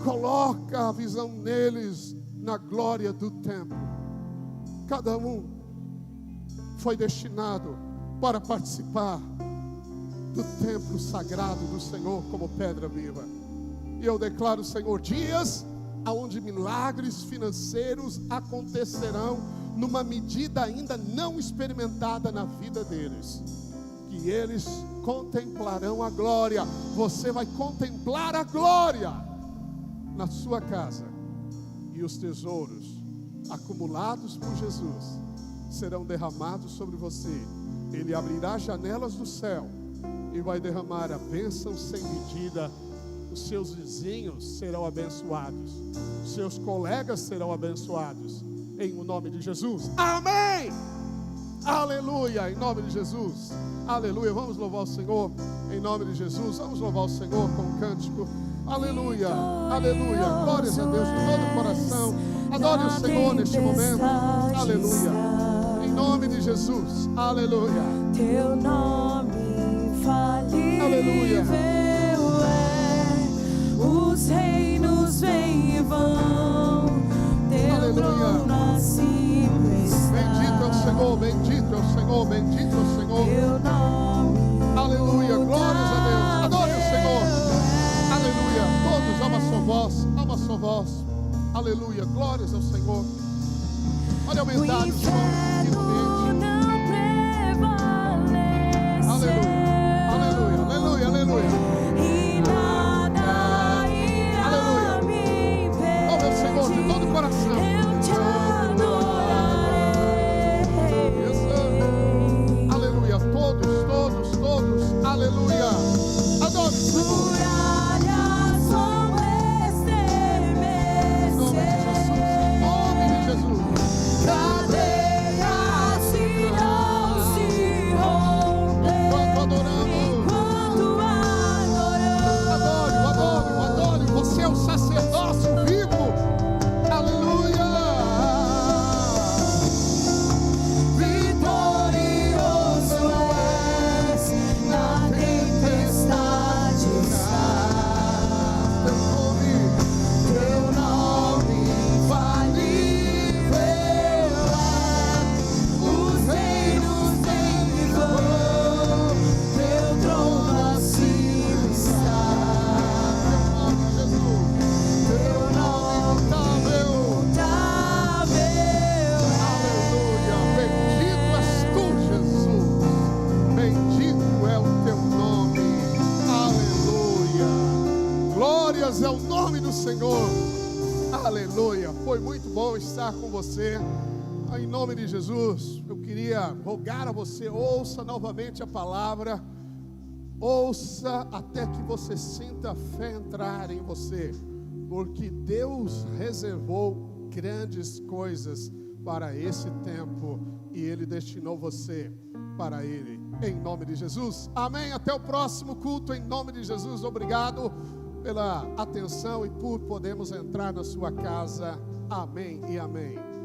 Coloca a visão neles na glória do templo. Cada um foi destinado para participar do templo sagrado do Senhor como pedra viva. E eu declaro, Senhor, dias onde milagres financeiros acontecerão numa medida ainda não experimentada na vida deles. Que eles contemplarão a glória. Você vai contemplar a glória na sua casa. E os tesouros acumulados por Jesus serão derramados sobre você. Ele abrirá janelas do céu e vai derramar a bênção sem medida. Os seus vizinhos serão abençoados, os seus colegas serão abençoados, em nome de Jesus. Amém! Aleluia! Em nome de Jesus. Aleluia! Vamos louvar o Senhor em nome de Jesus. Vamos louvar o Senhor com um cântico. Aleluia! Aleluia! Glórias a Deus de todo o coração. Adore o Senhor neste momento. Aleluia! Em nome de Jesus. Aleluia! Teu nome infalível é, os reinos vêm e vão, teu trono acima está. Bendito é o Senhor, bendito é o Senhor, bendito é o Senhor. Teu nome, aleluia, glórias a Deus. Adore o Senhor. Aleluia. Todos, a uma só voz. Aleluia, glórias ao Senhor. Olha aumentar os irmãos aqui no ambiente. Aleluia. Aleluia, aleluia. E nada irá me impedir. Oh, meu Senhor, de todo o coração. Eu te adorarei. Aleluia. Todos. Aleluia. Adore o Senhor. Muralhas vão estremecer. Em nome de Jesus. Cadeias Glórias ao nome do Senhor. Aleluia. Foi muito bom estar com você. Em nome de Jesus, eu queria rogar a você, ouça novamente a palavra. Ouça até que você sinta a fé entrar em você, porque Deus reservou grandes coisas para esse tempo e Ele destinou você para Ele, em nome de Jesus. Amém. Até o próximo culto, em nome de Jesus. Obrigado pela atenção e por podermos entrar na sua casa. Amém e amém.